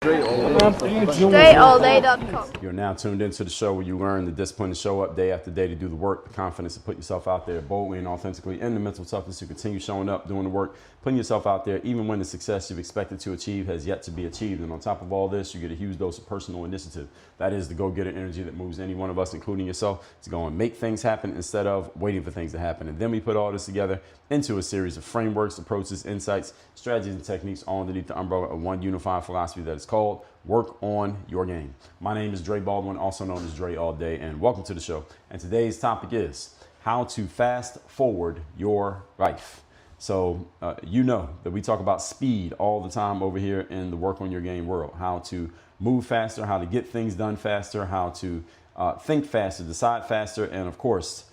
DreAllDay.com. You're now tuned into the show where you learn the discipline to show up day after day to do the work, the confidence to put yourself out there boldly and authentically, and the mental toughness to continue showing up, doing the work, putting yourself out there, even when the success you've expected to achieve has yet to be achieved. And on top of all this, you get a huge dose of personal initiative. That is the go-getter energy that moves any one of us, including yourself, to go and make things happen instead of waiting for things to happen. And then we put all this together into a series of frameworks, approaches, insights, strategies, and techniques all underneath the umbrella of one unified philosophy that is called Work on Your Game. My name is Baldwin, also known as DreAllDay, and welcome to the show. And today's topic is how to fast forward your life. So you know that we talk about speed all the time over here in the Work on Your Game world, how to move faster, how to get things done faster, how to think faster, decide faster, and of course,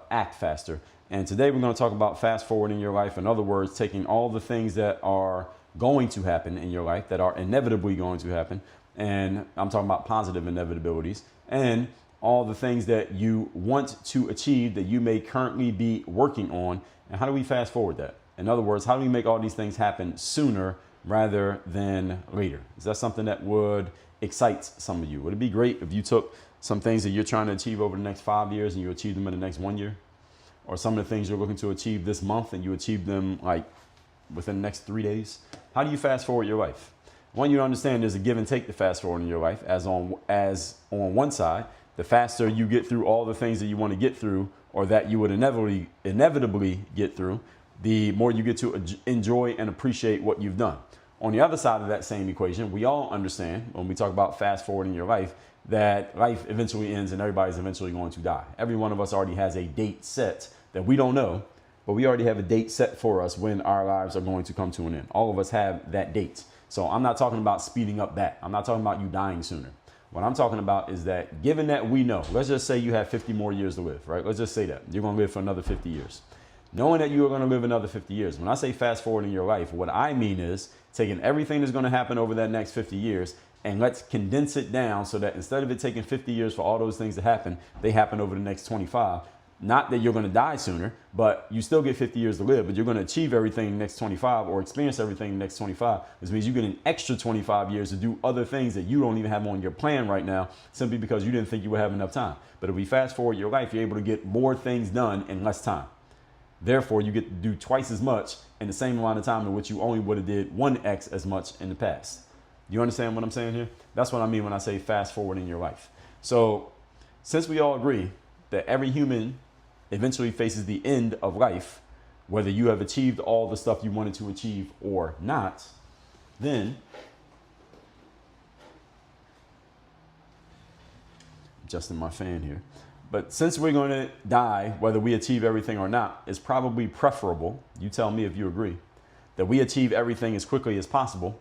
act faster. And today we're going to talk about fast forwarding your life. In other words, taking all the things that are going to happen in your life, that are inevitably going to happen, and I'm talking about positive inevitabilities, and all the things that you want to achieve that you may currently be working on, and how do we fast forward that? In other words, how do we make all these things happen sooner rather than later? Is that something that would excite some of you? Would it be great if you took some things that you're trying to achieve over the next 5 years and you achieve them in the next 1 year? Or some of the things you're looking to achieve this month and you achieve them like within the next 3 days? How do you fast forward your life? I want you to understand there's a give and take to fast forward in your life. As on one side, the faster you get through all the things that you want to get through, or that you would inevitably get through, the more you get to enjoy and appreciate what you've done. On the other side of that same equation, we all understand when we talk about fast forwarding your life, that life eventually ends and everybody's eventually going to die. Every one of us already has a date set that we don't know, but we already have a date set for us when our lives are going to come to an end. All of us have that date. So I'm not talking about speeding up that. I'm not talking about you dying sooner. What I'm talking about is that given that we know, let's just say you have 50 more years to live, right? Let's just say that you're going to live for another 50 years. Knowing that you are going to live another 50 years. When I say fast forwarding your life, what I mean is taking everything that's going to happen over that next 50 years and let's condense it down so that instead of it taking 50 years for all those things to happen, they happen over the next 25. Not that you're going to die sooner, but you still get 50 years to live, but you're going to achieve everything in the next 25 or experience everything in the next 25, which means you get an extra 25 years to do other things that you don't even have on your plan right now, simply because you didn't think you would have enough time. But if we fast forward your life, you're able to get more things done in less time. Therefore, you get to do twice as much in the same amount of time in which you only would have did 1x as much in the past. You understand what I'm saying here? That's what I mean when I say fast forwarding your life. So since we all agree that every human eventually faces the end of life, whether you have achieved all the stuff you wanted to achieve or not, then adjusting my fan here. But since we're going to die, whether we achieve everything or not, it's probably preferable, you tell me if you agree, that we achieve everything as quickly as possible,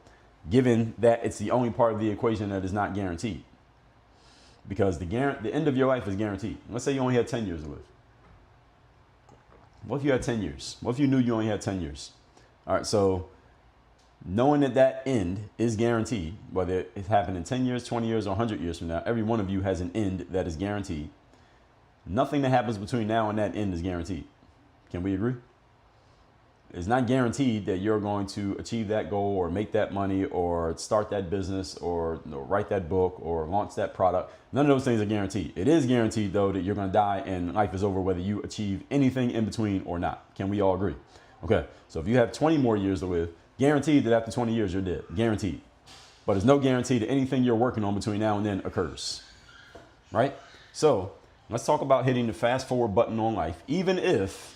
given that it's the only part of the equation that is not guaranteed. Because the end of your life is guaranteed. Let's say you only had 10 years to live. What if you had 10 years? What if you knew you only had 10 years? All right, so knowing that that end is guaranteed, whether it happened in 10 years, 20 years, or 100 years from now, every one of you has an end that is guaranteed. Nothing that happens between now and that end is guaranteed. Can we agree? It's not guaranteed that you're going to achieve that goal or make that money or start that business or write that book or launch that product. None of those things are guaranteed. It is guaranteed, though, that you're going to die and life is over whether you achieve anything in between or not. Can we all agree? Okay, so if you have 20 more years to live, guaranteed that after 20 years you're dead. Guaranteed. But there's no guarantee that anything you're working on between now and then occurs. Right? So let's talk about hitting the fast forward button on life. Even if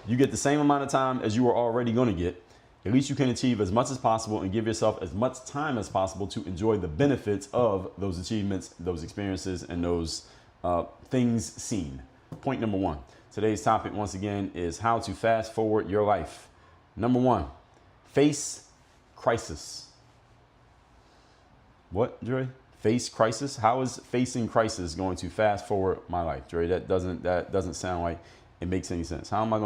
you get the same amount of time as you are already going to get, at least you can achieve as much as possible and give yourself as much time as possible to enjoy the benefits of those achievements, those experiences, and those things seen. Point number one. Today's topic, once again, is how to fast forward your life. Number one, face crisis. What, Dre? Face crisis? How is facing crisis going to fast forward my life, Dre? That doesn't sound like it makes any sense. How am I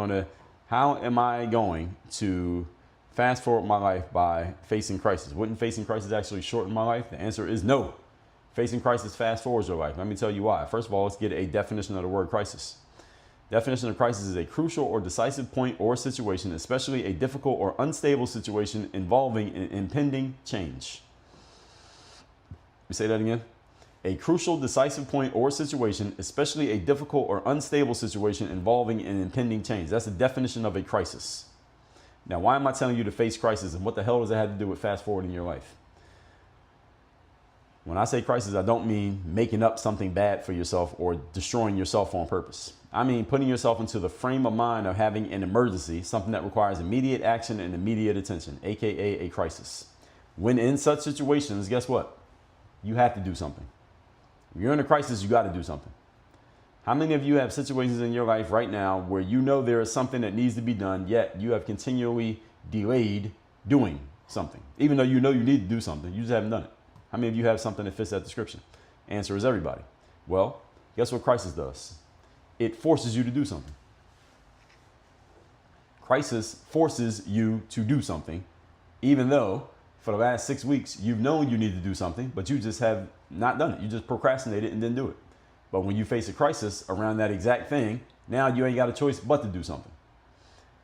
going to fast forward my life by facing crisis? Wouldn't facing crisis actually shorten my life? The answer is no. Facing crisis fast forwards your life. Let me tell you why. First of all, let's get a definition of the word crisis. Definition of crisis is a crucial or decisive point or situation, especially a difficult or unstable situation involving an impending change. me say that again. A crucial, decisive point or situation, especially a difficult or unstable situation involving an impending change. That's the definition of a crisis. Now, why am I telling you to face crisis, and what the hell does that have to do with fast forwarding your life? When I say crisis, I don't mean making up something bad for yourself or destroying yourself on purpose. I mean putting yourself into the frame of mind of having an emergency, something that requires immediate action and immediate attention, aka a crisis. When in such situations, guess what? You have to do something. When you're in a crisis, you got to do something. How many of you have situations in your life right now where you know there is something that needs to be done, yet you have continually delayed doing something? Even though you know you need to do something, you just haven't done it. How many of you have something that fits that description? Answer is everybody. Well, guess what crisis does? It forces you to do something. Crisis forces you to do something, even though for the last 6 weeks you've known you need to do something, but you just have not done it. You just procrastinated and didn't do it. But when you face a crisis around that exact thing, now you ain't got a choice but to do something.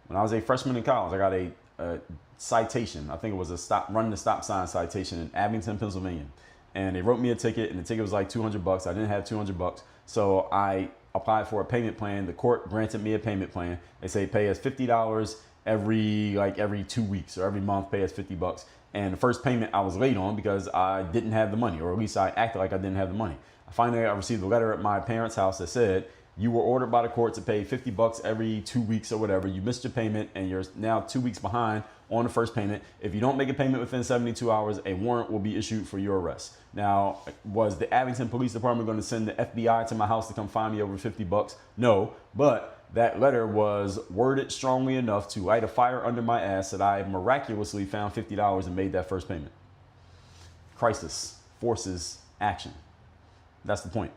When I was a freshman in college, I got a citation. I think it was a running the stop sign citation in Abington, Pennsylvania. And they wrote me a ticket, and the ticket was like $200. I didn't have $200. So I applied for a payment plan. The court granted me a payment plan. They say pay us $50 every 2 weeks, or every month pay us $50. And the first payment I was late on because I didn't have the money, or at least I acted like I didn't have the money. Finally, I received a letter at my parents' house that said, you were ordered by the court to pay $50 every 2 weeks or whatever. You missed your payment and you're now 2 weeks behind on the first payment. If you don't make a payment within 72 hours, a warrant will be issued for your arrest. Now, was the Abington Police Department going to send the FBI to my house to come find me over $50? No, but that letter was worded strongly enough to light a fire under my ass that I miraculously found $50 and made that first payment. Crisis forces action. That's the point.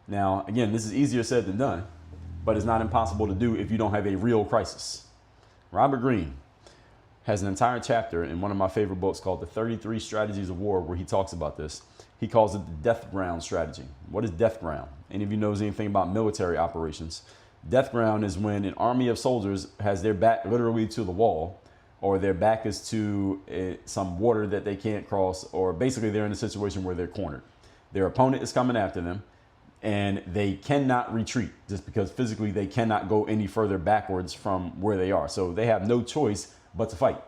Now, again, this is easier said than done, but it's not impossible to do if you don't have a real crisis. Robert Greene has an entire chapter in one of my favorite books called The 33 Strategies of War, where he talks about this. He calls it the death ground strategy. What is death ground? Any of you knows anything about military operations? Death ground is when an army of soldiers has their back literally to the wall, or their back is to some water that they can't cross, or basically they're in a situation where they're cornered. Their opponent is coming after them, and they cannot retreat just because physically they cannot go any further backwards from where they are. So they have no choice but to fight.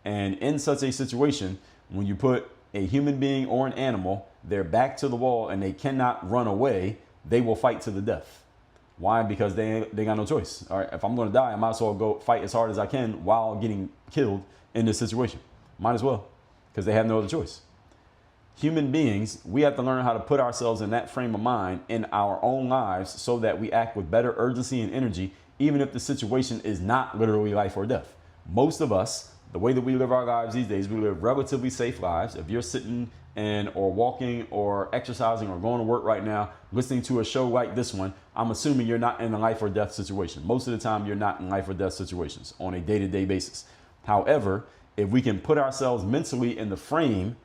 And in such a situation, when you put a human being or an animal, their back to the wall and they cannot run away, they will fight to the death. Why? Because they got no choice. All right, if I'm going to die, I might as well go fight as hard as I can while getting killed in this situation. Might as well, because they have no other choice. Human beings, we have to learn how to put ourselves in that frame of mind in our own lives so that we act with better urgency and energy, even if the situation is not literally life or death. Most of us, the way that we live our lives these days, we live relatively safe lives. If you're sitting or walking or exercising or going to work right now, listening to a show like this one, I'm assuming you're not in a life or death situation. Most of the time, you're not in life or death situations on a day-to-day basis. However, if we can put ourselves mentally in the frame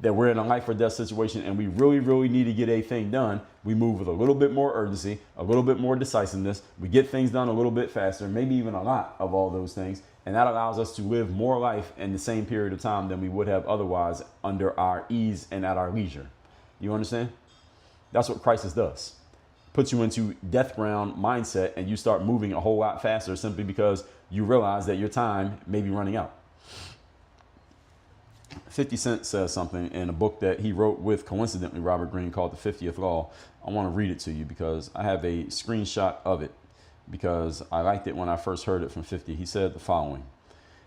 that we're in a life or death situation and we really, really need to get a thing done, we move with a little bit more urgency, a little bit more decisiveness. We get things done a little bit faster, maybe even a lot of all those things. And that allows us to live more life in the same period of time than we would have otherwise under our ease and at our leisure. You understand? That's what crisis does. Puts you into death ground mindset and you start moving a whole lot faster simply because you realize that your time may be running out. 50 Cent says something in a book that he wrote with, coincidentally, Robert Greene, called The 50th Law. I want to read it to you because I have a screenshot of it because I liked it when I first heard it from 50. He said the following.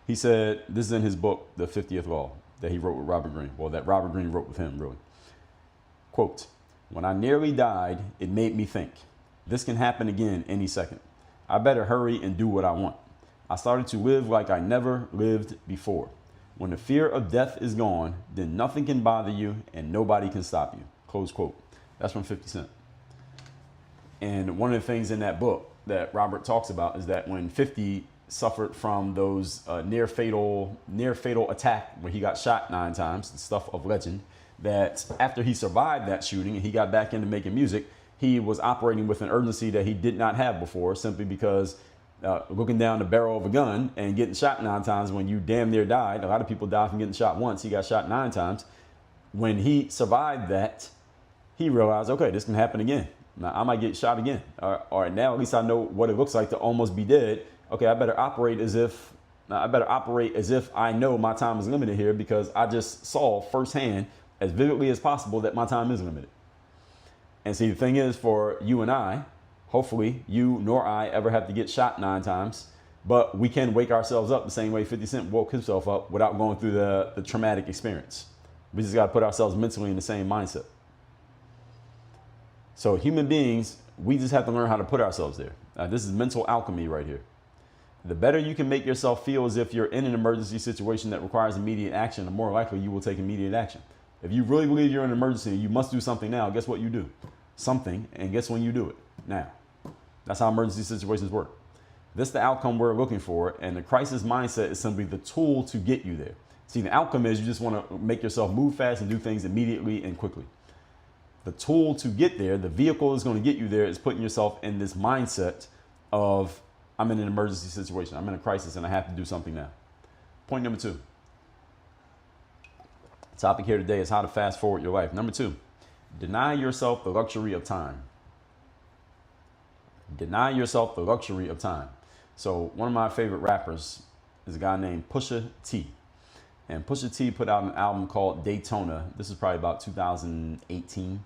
He said, this is in his book, The 50th Law, that he wrote with Robert Greene. Well, that Robert Greene wrote with him, really. Quote, when I nearly died, it made me think, this can happen again any second. I better hurry and do what I want. I started to live like I never lived before. When the fear of death is gone, then nothing can bother you and nobody can stop you. Close quote. That's from 50 Cent. And one of the things in that book that Robert talks about is that when 50 suffered from those near fatal attack where he got shot 9 times, the stuff of legend, that after he survived that shooting and he got back into making music, he was operating with an urgency that he did not have before, simply because looking down the barrel of a gun and getting shot 9 times when you damn near died. A lot of people die from getting shot once. He got shot 9 times. when he survived that, he realized, okay, this can happen again. Now, I might get shot again. All right, now at least I know what it looks like to almost be dead. Okay, I better operate as if I know my time is limited here, because I just saw firsthand as vividly as possible that my time is limited. And see, the thing is, for you and I, hopefully you nor I ever have to get shot 9 times, but we can wake ourselves up the same way 50 Cent woke himself up without going through the traumatic experience. We just got to put ourselves mentally in the same mindset. So human beings, we just have to learn how to put ourselves there. This is mental alchemy right here. The better you can make yourself feel as if you're in an emergency situation that requires immediate action, the more likely you will take immediate action. If you really believe you're in an emergency and you must do something now, guess what you do? Something, and guess when you do it? Now. That's how emergency situations work. This is the outcome we're looking for, and the crisis mindset is simply the tool to get you there. See, the outcome is you just want to make yourself move fast and do things immediately and quickly. The tool to get there, the vehicle is going to get you there, is putting yourself in this mindset of, I'm in an emergency situation, I'm in a crisis, and I have to do something now. Point number 2. The topic here today is how to fast forward your life. Number 2, deny yourself the luxury of time. Deny yourself the luxury of time. So one of my favorite rappers is a guy named Pusha T. And Pusha T put out an album called Daytona. This is probably about 2018.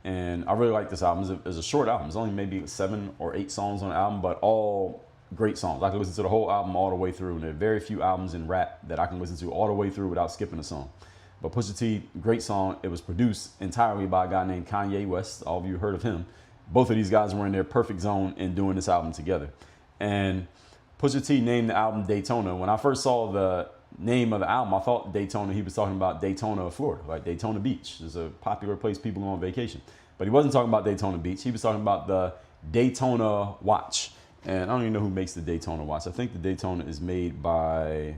And I really like this album. It's a short album. It's only maybe 7 or 8 songs on the album, but all great songs. I can listen to the whole album all the way through. And there are very few albums in rap that I can listen to all the way through without skipping a song. But Pusha T, great song. It was produced entirely by a guy named Kanye West. All of you heard of him. Both of these guys were in their perfect zone in doing this album together. And Pusha T named the album Daytona. When I first saw the name of the album, I thought Daytona, he was talking about Daytona, Florida, like Daytona Beach. It's a popular place people go on vacation. But he wasn't talking about Daytona Beach. He was talking about the Daytona watch. And I don't even know who makes the Daytona watch. I think the Daytona is made by,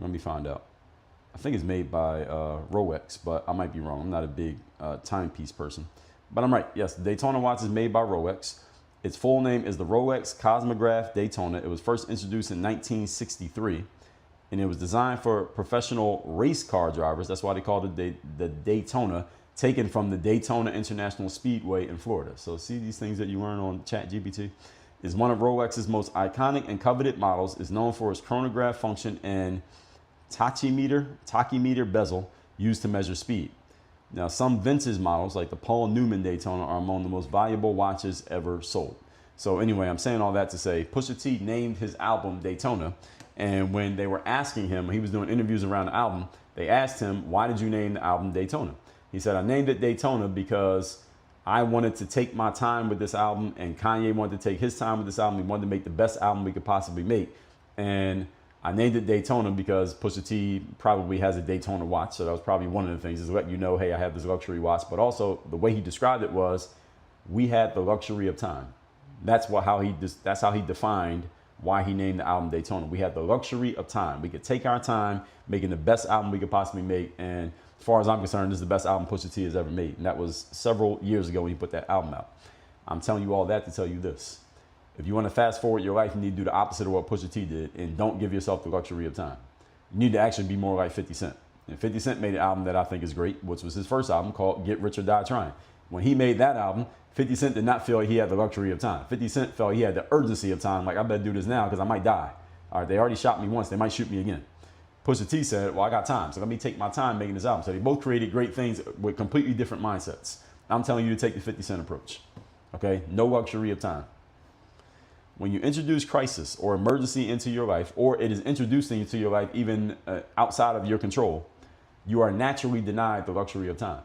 let me find out. I think it's made by Rolex, but I might be wrong. I'm not a big timepiece person. But I'm right. Yes, the Daytona watch is made by Rolex. Its full name is the Rolex Cosmograph Daytona. It was first introduced in 1963, and it was designed for professional race car drivers. That's why they called it the Daytona, taken from the Daytona International Speedway in Florida. So see these things that you learn on ChatGPT? Is one of Rolex's most iconic and coveted models. Is known for its chronograph function and tachymeter bezel used to measure speed. Now, some vintage models like the Paul Newman Daytona are among the most valuable watches ever sold. So anyway, I'm saying all that to say Pusha T named his album Daytona. And when they were asking him, he was doing interviews around the album, they asked him, why did you name the album Daytona? He said, I named it Daytona because I wanted to take my time with this album, and Kanye wanted to take his time with this album. We wanted to make the best album we could possibly make. And I named it Daytona because Pusha T probably has a Daytona watch. So that was probably one of the things, is letting you know, hey, I have this luxury watch. But also the way he described it was, we had the luxury of time. That's how he defined why he named the album Daytona. We had the luxury of time. We could take our time making the best album we could possibly make. And as far as I'm concerned, this is the best album Pusha T has ever made. And that was several years ago when he put that album out. I'm telling you all that to tell you this. If you want to fast forward your life, you need to do the opposite of what Pusha T did, and don't give yourself the luxury of time. You need to actually be more like 50 Cent. And 50 Cent made an album that I think is great, which was his first album called Get Rich or Die Trying. When he made that album, 50 Cent did not feel like he had the luxury of time. 50 Cent felt he had the urgency of time, like I better do this now because I might die. All right, they already shot me once, they might shoot me again. Pusha T said, well, I got time, so let me take my time making this album. So they both created great things with completely different mindsets. I'm telling you to take the 50 Cent approach. Okay, no luxury of time. When you introduce crisis or emergency into your life, or it is introduced into your life even outside of your control, you are naturally denied the luxury of time.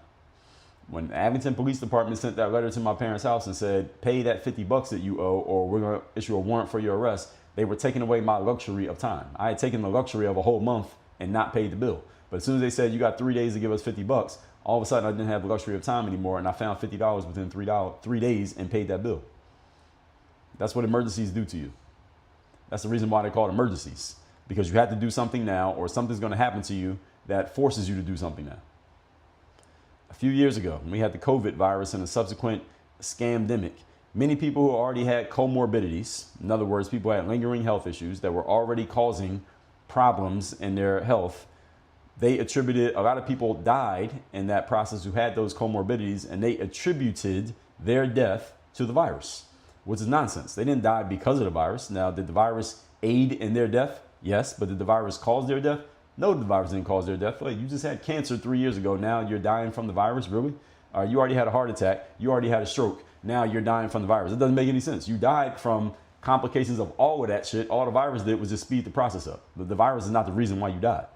When the Abington Police Department sent that letter to my parents' house and said, pay that $50 that you owe or we're going to issue a warrant for your arrest, they were taking away my luxury of time. I had taken the luxury of a whole month and not paid the bill. But as soon as they said, you got 3 days to give us $50, all of a sudden I didn't have the luxury of time anymore, and I found $50 within 3 days and paid that bill. That's what emergencies do to you. That's the reason why they're called emergencies, because you have to do something now, or something's going to happen to you that forces you to do something now. A few years ago, when we had the COVID virus and a subsequent scamdemic, many people who already had comorbidities, in other words, people who had lingering health issues that were already causing problems in their health, they attributed, a lot of people died in that process who had those comorbidities, and they attributed their death to the virus, which is nonsense. They didn't die because of the virus. Now, did the virus aid in their death? Yes. But did the virus cause their death? No, the virus didn't cause their death. Like, you just had cancer 3 years ago. Now you're dying from the virus? Really? You already had a heart attack. You already had a stroke. Now you're dying from the virus. It doesn't make any sense. You died from complications of all of that shit. All the virus did was just speed the process up. The virus is not the reason why you died.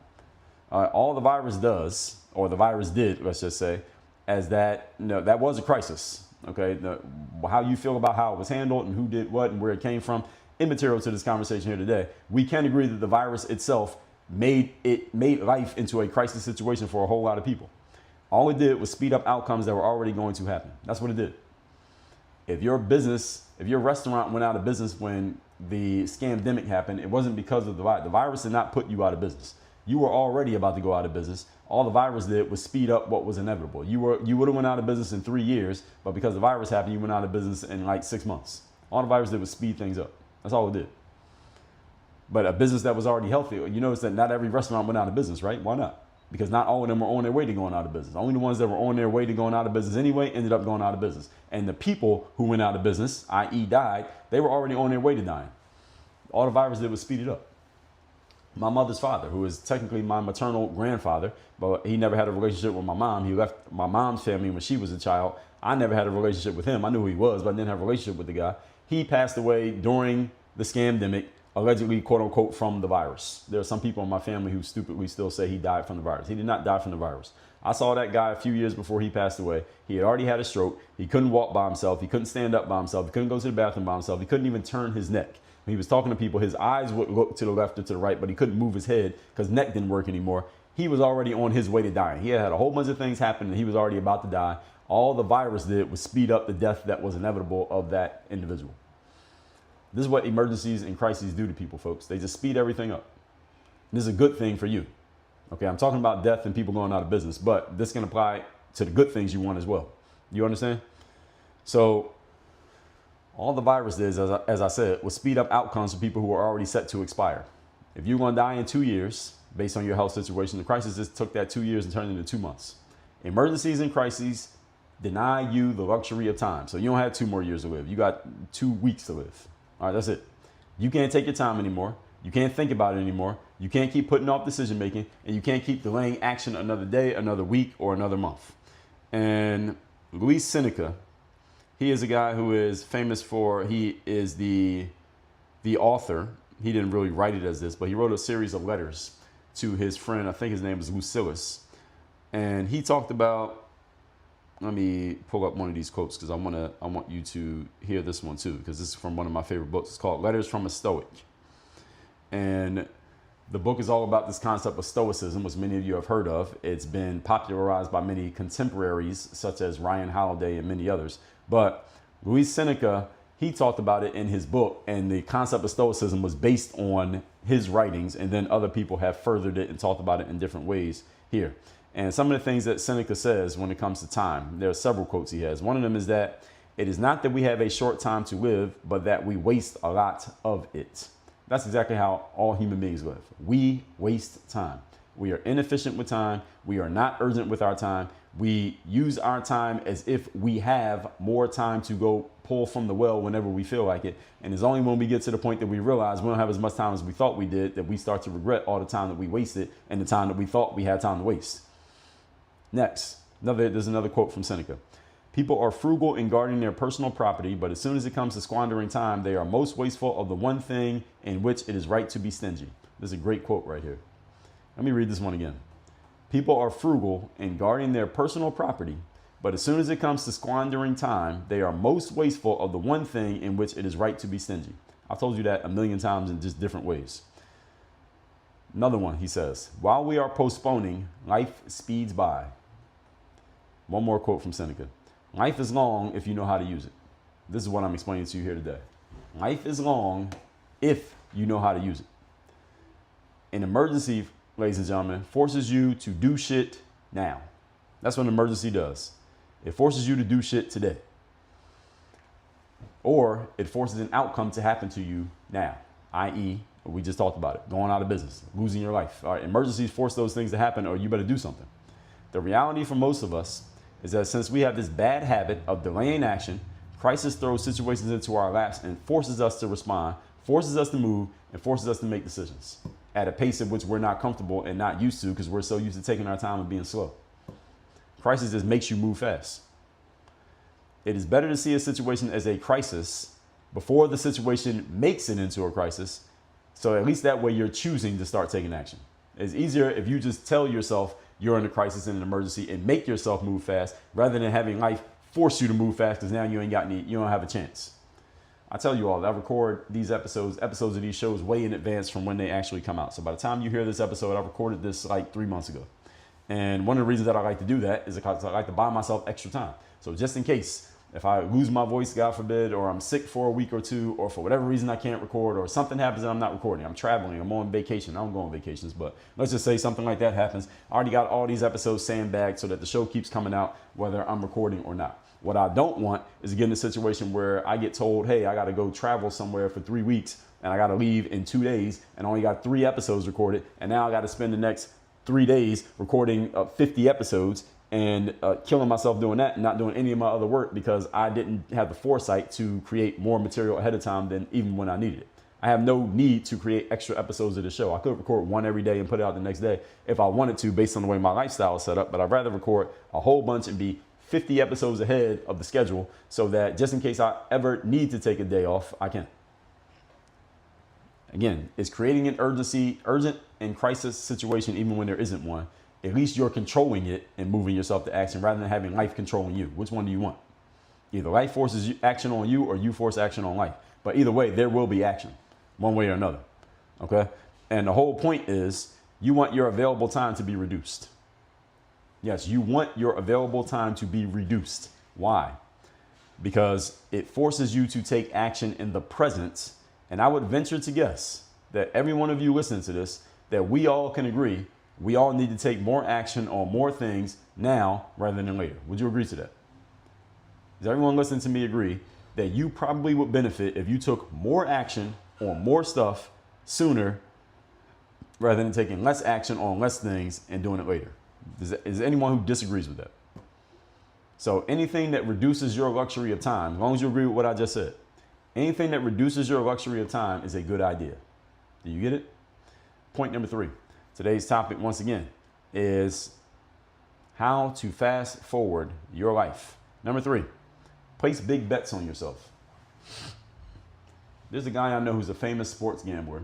All the virus does, or the virus did, let's just say, as that, that was a crisis. Okay, how you feel about how it was handled and who did what and where it came from, immaterial to this conversation here today. We can agree that the virus itself made life into a crisis situation for a whole lot of people. All it did was speed up outcomes that were already going to happen. That's what it did. If your restaurant went out of business when the scamdemic happened, it wasn't because of the virus. The virus did not put you out of business. You were already about to go out of business. All the virus did was speed up what was inevitable. You would have went out of business in 3 years, but because the virus happened, you went out of business in like 6 months. All the virus did was speed things up. That's all it did. But a business that was already healthy, you notice that not every restaurant went out of business, right? Why not? Because not all of them were on their way to going out of business. Only the ones that were on their way to going out of business anyway ended up going out of business. And the people who went out of business, i.e. died, they were already on their way to dying. All the virus did was speed it up. My mother's father, who is technically my maternal grandfather, but he never had a relationship with my mom. He left my mom's family when she was a child. I never had a relationship with him. I knew who he was, but I didn't have a relationship with the guy. He passed away during the scamdemic, allegedly, quote unquote, from the virus. There are some people in my family who stupidly still say he died from the virus. He did not die from the virus. I saw that guy a few years before he passed away. He had already had a stroke. He couldn't walk by himself. He couldn't stand up by himself. He couldn't go to the bathroom by himself. He couldn't even turn his neck. When he was talking to people, his eyes would look to the left or to the right, but he couldn't move his head because neck didn't work anymore. He was already on his way to dying. He had a whole bunch of things happen and he was already about to die. All the virus did was speed up the death that was inevitable of that individual. This is what emergencies and crises do to people, folks. They just speed everything up. This is a good thing for you. Okay, I'm talking about death and people going out of business, but this can apply to the good things you want as well. You understand? So all the virus did, as I said, was speed up outcomes for people who are already set to expire. If you're going to die in 2 years, based on your health situation, the crisis just took that 2 years and turned it into 2 months. Emergencies and crises deny you the luxury of time. So you don't have 2 more years to live. You got 2 weeks to live. All right, that's it. You can't take your time anymore. You can't think about it anymore. You can't keep putting off decision making, and you can't keep delaying action another day, another week, or another month. And Luis Seneca, he is a guy who is famous for, he is the author. He didn't really write it as this, but he wrote a series of letters to his friend. I think his name is Lucilius. And he talked about, let me pull up one of these quotes because I want you to hear this one too, because this is from one of my favorite books. It's called Letters from a Stoic. And the book is all about this concept of Stoicism, which many of you have heard of. It's been popularized by many contemporaries, such as Ryan Holiday and many others. But Luis Seneca, he talked about it in his book, and the concept of Stoicism was based on his writings, and then other people have furthered it and talked about it in different ways here. And some of the things that Seneca says when it comes to time, there are several quotes he has. One of them is that it is not that we have a short time to live, but that we waste a lot of it. That's exactly how all human beings live. We waste time. We are inefficient with time. We are not urgent with our time. We use our time as if we have more time to go pull from the well whenever we feel like it. And it's only when we get to the point that we realize we don't have as much time as we thought we did that we start to regret all the time that we wasted and the time that we thought we had time to waste. Next, there's another quote from Seneca. People are frugal in guarding their personal property, but as soon as it comes to squandering time, they are most wasteful of the one thing in which it is right to be stingy. This is a great quote right here. Let me read this one again. People are frugal in guarding their personal property, but as soon as it comes to squandering time, they are most wasteful of the one thing in which it is right to be stingy. I've told you that a million times in just different ways. Another one, he says, while we are postponing, life speeds by. One more quote from Seneca. Life is long if you know how to use it. This is what I'm explaining to you here today. Life is long if you know how to use it. An emergency, ladies and gentlemen, forces you to do shit now. That's what an emergency does. It forces you to do shit today. Or it forces an outcome to happen to you now, i.e., We just talked about it. Going out of business, losing your life. All right, emergencies force those things to happen, or you better do something. The reality for most of us is that since we have this bad habit of delaying action, crisis throws situations into our laps and forces us to respond, forces us to move, and forces us to make decisions at a pace at which we're not comfortable and not used to because we're so used to taking our time and being slow. Crisis just makes you move fast. It is better to see a situation as a crisis before the situation makes it into a crisis. So at least that way you're choosing to start taking action. It's easier if you just tell yourself you're in a crisis and an emergency and make yourself move fast rather than having life force you to move fast because now you don't have a chance. I tell you all, I record these episodes of these shows way in advance from when they actually come out. So by the time you hear this episode, I recorded this like 3 months ago. And one of the reasons that I like to do that is because I like to buy myself extra time. So just in case, if I lose my voice, God forbid, or I'm sick for a week or two, or for whatever reason I can't record, or something happens and I'm not recording, I'm traveling, I'm on vacation, I don't go on vacations, but let's just say something like that happens. I already got all these episodes sandbagged so that the show keeps coming out whether I'm recording or not. What I don't want is to get in a situation where I get told, hey, I got to go travel somewhere for 3 weeks and I got to leave in 2 days and I only got 3 episodes recorded. And now I got to spend the next 3 days recording 50 episodes and killing myself doing that and not doing any of my other work because I didn't have the foresight to create more material ahead of time than even when I needed it. I have no need to create extra episodes of the show. I could record one every day and put it out the next day if I wanted to based on the way my lifestyle is set up, but I'd rather record a whole bunch and be 50 episodes ahead of the schedule so that just in case I ever need to take a day off, I can. Again, it's creating an urgent and crisis situation even when there isn't one. At least you're controlling it and moving yourself to action rather than having life controlling you. Which one do you want? Either life forces action on you or you force action on life. But either way, there will be action one way or another. Okay? And the whole point is you want your available time to be reduced. Yes, you want your available time to be reduced. Why? Because it forces you to take action in the present. And I would venture to guess that every one of you listening to this, that we all can agree, we all need to take more action on more things now rather than later. Would you agree to that? Does everyone listening to me agree that you probably would benefit if you took more action on more stuff sooner rather than taking less action on less things and doing it later? Is anyone who disagrees with that? So anything that reduces your luxury of time, as long as you agree with what I just said, anything that reduces your luxury of time is a good idea. Do you get it? Point number 3. Today's topic, once again, is how to fast forward your life. Number 3, place big bets on yourself. There's a guy I know who's a famous sports gambler.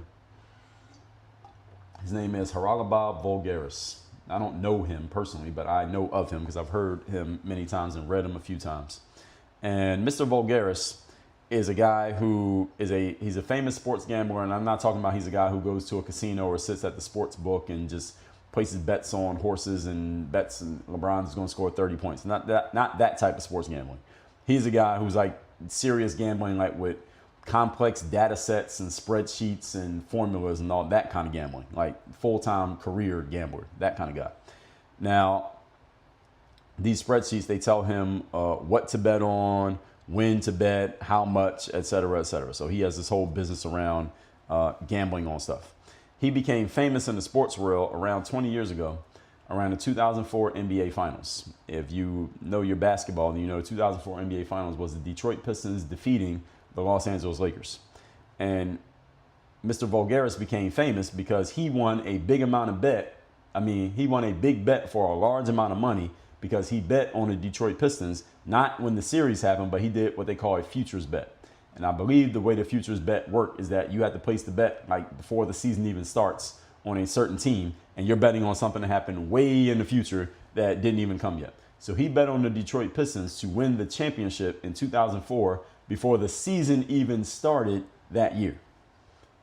His name is Haralabab Vulgaris. I don't know him personally, but I know of him because I've heard him many times and read him a few times. And Mr. Vulgaris is a guy who he's a famous sports gambler, and I'm not talking about he's a guy who goes to a casino or sits at the sports book and just places bets on horses and bets and LeBron's going to score 30 points. Not that type of sports gambling. He's a guy who's like serious gambling, like with complex data sets and spreadsheets and formulas and all that kind of gambling, like full-time career gambler, that kind of guy. Now, these spreadsheets, they tell him what to bet on, when to bet, how much, et cetera, et cetera. So he has this whole business around gambling on stuff. He became famous in the sports world around 20 years ago, around the 2004 NBA Finals. If you know your basketball, then you know the 2004 NBA Finals was the Detroit Pistons defeating the Los Angeles Lakers. And Mr. Vulgaris became famous because he won a big amount of bet. He won a big bet for a large amount of money because he bet on the Detroit Pistons, not when the series happened, but he did what they call a futures bet. And I believe the way the futures bet work is that you have to place the bet like before the season even starts on a certain team, and you're betting on something that happened way in the future that didn't even come yet. So he bet on the Detroit Pistons to win the championship in 2004 before the season even started that year.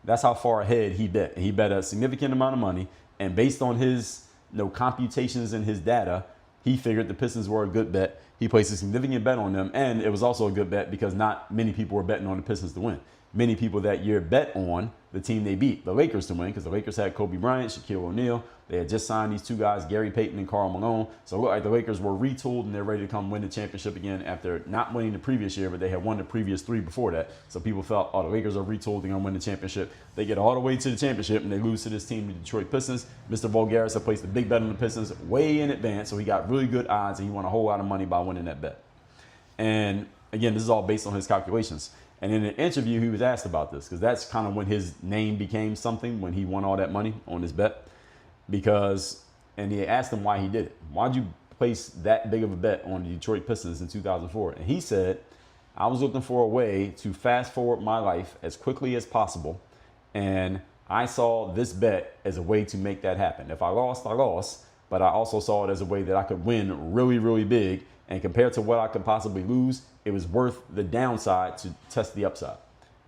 That's how far ahead he bet. He bet a significant amount of money, and based on his computations and his data, he figured the Pistons were a good bet. He placed a significant bet on them, and it was also a good bet because not many people were betting on the Pistons to win. many people that year bet on the team they beat, the Lakers, to win, because the Lakers had Kobe Bryant, Shaquille O'Neal. They had just signed these two guys, Gary Payton and Karl Malone. So it looked like the Lakers were retooled and they're ready to come win the championship again after not winning the previous year, but they had won the previous 3 before that. So people felt, oh, the Lakers are retooled, they're going to win the championship. They get all the way to the championship and they lose to this team, the Detroit Pistons. Mr. Voulgaris had placed a big bet on the Pistons way in advance, so he got really good odds and he won a whole lot of money by winning that bet. And again, this is all based on his calculations. And in an interview, he was asked about this because that's kind of when his name became something, when he won all that money on his bet. And he asked him why he did it. Why'd you place that big of a bet on the Detroit Pistons in 2004? And he said, I was looking for a way to fast forward my life as quickly as possible. And I saw this bet as a way to make that happen. If I lost, I lost. But I also saw it as a way that I could win really, really big. And compared to what I could possibly lose, it was worth the downside to test the upside.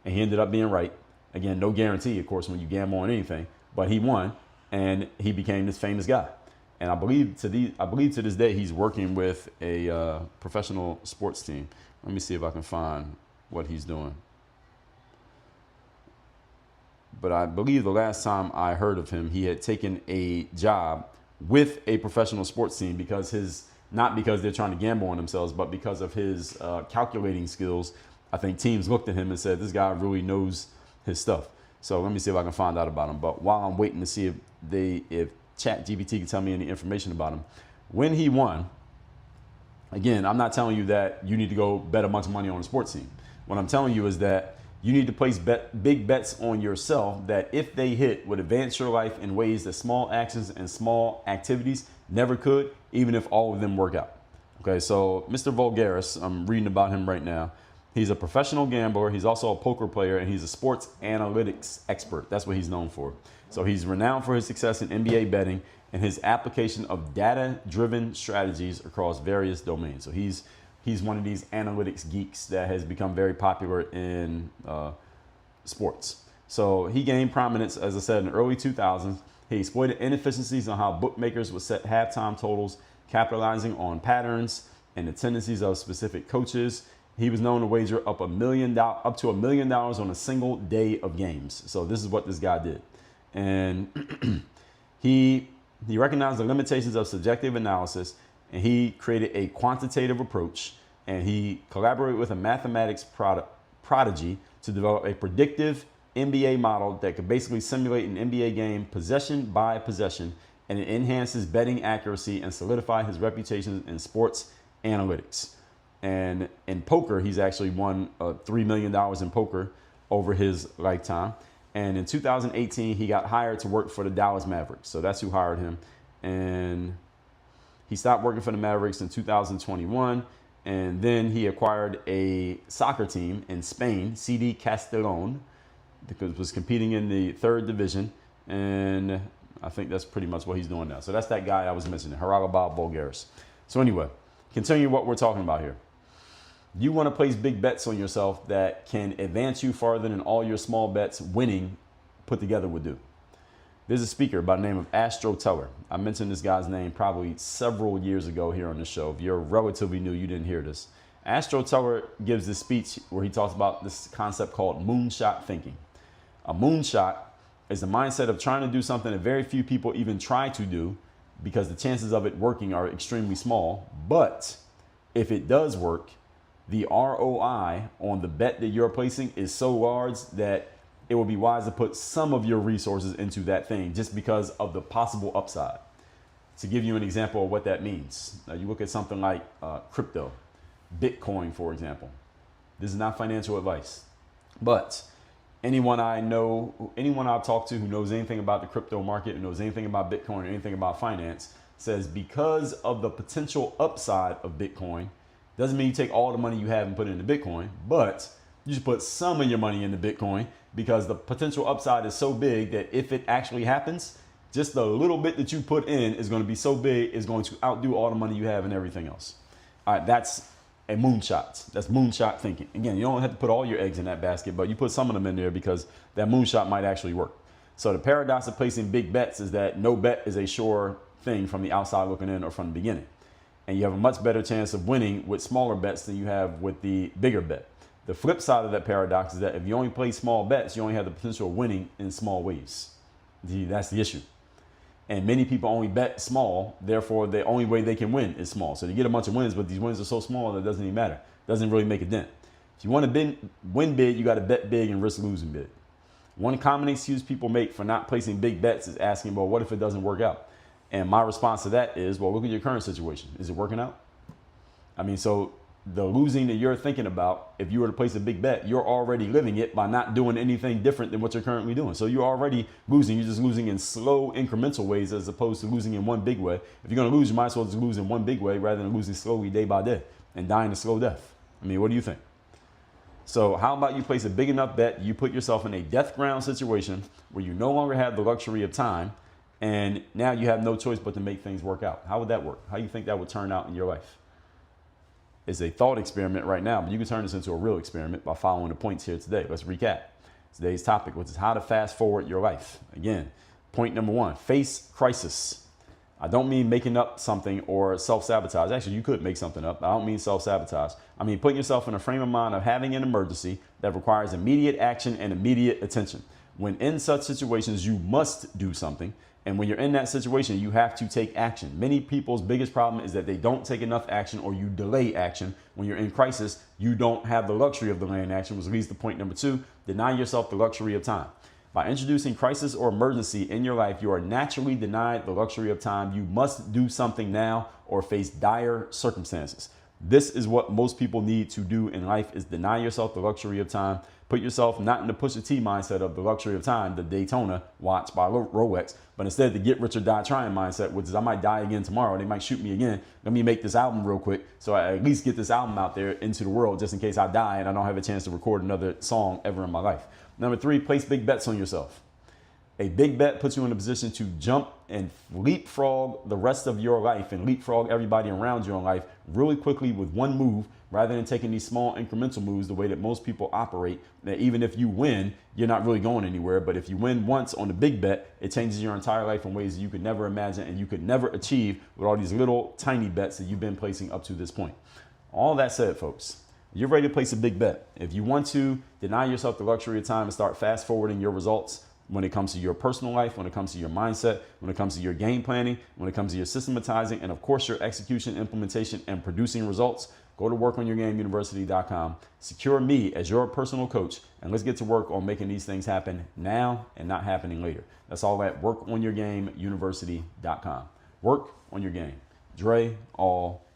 And he ended up being right. Again, no guarantee, of course, when you gamble on anything. But he won, and he became this famous guy. And I believe to this day he's working with a professional sports team. Let me see if I can find what he's doing. But I believe the last time I heard of him, he had taken a job with a professional sports team not because they're trying to gamble on themselves, but because of his calculating skills. I think teams looked at him and said, this guy really knows his stuff. So let me see if I can find out about him. But while I'm waiting to see if ChatGPT can tell me any information about him, when he won, again, I'm not telling you that you need to go bet a bunch of money on a sports team. What I'm telling you is that you need to place big bets on yourself that if they hit, would advance your life in ways that small actions and small activities never could, even if all of them work out. Okay, so Mr. Voulgaris, I'm reading about him right now. He's a professional gambler. He's also a poker player, and he's a sports analytics expert. That's what he's known for. So he's renowned for his success in NBA betting and his application of data-driven strategies across various domains. So he's one of these analytics geeks that has become very popular in sports. So he gained prominence, as I said, in the early 2000s. He exploited inefficiencies on how bookmakers would set halftime totals, capitalizing on patterns and the tendencies of specific coaches. He was known to wager up to $1 million on a single day of games. So this is what this guy did. And he recognized the limitations of subjective analysis, and he created a quantitative approach, and he collaborated with a mathematics prodigy to develop a predictive NBA model that could basically simulate an NBA game possession by possession, and it enhances betting accuracy and solidify his reputation in sports analytics. And in poker, he's actually won $3 million in poker over his lifetime. And in 2018, he got hired to work for the Dallas Mavericks. So that's who hired him. And he stopped working for the Mavericks in 2021. And then he acquired a soccer team in Spain, CD Castellón, because it was competing in the 3rd division. And I think that's pretty much what he's doing now. So that's that guy I was mentioning, Haralabal Voulgaris. So anyway, continue what we're talking about here. You want to place big bets on yourself that can advance you farther than all your small bets winning put together would do. There's a speaker by the name of Astro Teller. I mentioned this guy's name probably several years ago here on the show. If you're relatively new, you didn't hear this. Astro Teller gives this speech where he talks about this concept called moonshot thinking. A moonshot is the mindset of trying to do something that very few people even try to do because the chances of it working are extremely small. But if it does work, the ROI on the bet that you're placing is so large that it would be wise to put some of your resources into that thing just because of the possible upside. To give you an example of what that means, you look at something like crypto, Bitcoin, for example. This is not financial advice, but anyone I've talked to who knows anything about the crypto market, who knows anything about Bitcoin or anything about finance, says because of the potential upside of Bitcoin, doesn't mean you take all the money you have and put it into Bitcoin, but you should put some of your money into Bitcoin because the potential upside is so big that if it actually happens, just the little bit that you put in is going to be so big, it's going to outdo all the money you have and everything else. All right, that's a moonshot. That's moonshot thinking. Again, you don't have to put all your eggs in that basket, but you put some of them in there because that moonshot might actually work. So the paradox of placing big bets is that no bet is a sure thing from the outside looking in or from the beginning. And you have a much better chance of winning with smaller bets than you have with the bigger bet. The flip side of that paradox is that if you only play small bets, you only have the potential of winning in small ways. That's the issue. And many people only bet small, therefore the only way they can win is small. So you get a bunch of wins, but these wins are so small that it doesn't even matter. It doesn't really make a dent. If you want to win big, you got to bet big and risk losing big. One common excuse people make for not placing big bets is asking, well, what if it doesn't work out? And my response to that is, well, look at your current situation. Is it working out? I mean, so the losing that you're thinking about, if you were to place a big bet, you're already living it by not doing anything different than what you're currently doing. So you're already losing. You're just losing in slow incremental ways as opposed to losing in one big way. If you're going to lose, you might as well just lose in one big way rather than losing slowly day by day and dying a slow death. I mean, what do you think? So how about you place a big enough bet, you put yourself in a death ground situation where you no longer have the luxury of time, and now you have no choice but to make things work out. How would that work? How do you think that would turn out in your life? It's a thought experiment right now, but you can turn this into a real experiment by following the points here today. Let's recap today's topic, which is how to fast forward your life. Again, point number 1, face crisis. I don't mean making up something or self-sabotage. Actually, you could make something up. I don't mean self-sabotage. I mean putting yourself in a frame of mind of having an emergency that requires immediate action and immediate attention. When in such situations, you must do something. And when you're in that situation, you have to take action. Many people's biggest problem is that they don't take enough action, or you delay action. When you're in crisis, you don't have the luxury of delaying action, which leads to point number 2, deny yourself the luxury of time. By introducing crisis or emergency in your life, you are naturally denied the luxury of time. You must do something now or face dire circumstances. This is what most people need to do in life, is deny yourself the luxury of time. Put yourself not in the Pusha T mindset of the luxury of time, the Daytona watch by Rolex, but instead the get rich or die trying mindset, which is I might die again tomorrow. They might shoot me again. Let me make this album real quick so I at least get this album out there into the world just in case I die and I don't have a chance to record another song ever in my life. Number 3, place big bets on yourself. A big bet puts you in a position to jump and leapfrog the rest of your life and leapfrog everybody around you in life really quickly with one move, rather than taking these small incremental moves the way that most people operate. That even if you win, you're not really going anywhere. But if you win once on the big bet, it changes your entire life in ways that you could never imagine and you could never achieve with all these little tiny bets that you've been placing up to this point. All that said, folks, you're ready to place a big bet. If you want to deny yourself the luxury of time and start fast forwarding your results when it comes to your personal life, when it comes to your mindset, when it comes to your game planning, when it comes to your systematizing, and of course your execution, implementation, and producing results, go to workonyourgameuniversity.com, secure me as your personal coach, and let's get to work on making these things happen now and not happening later. That's all at workonyourgameuniversity.com. Work on your game. Dre, all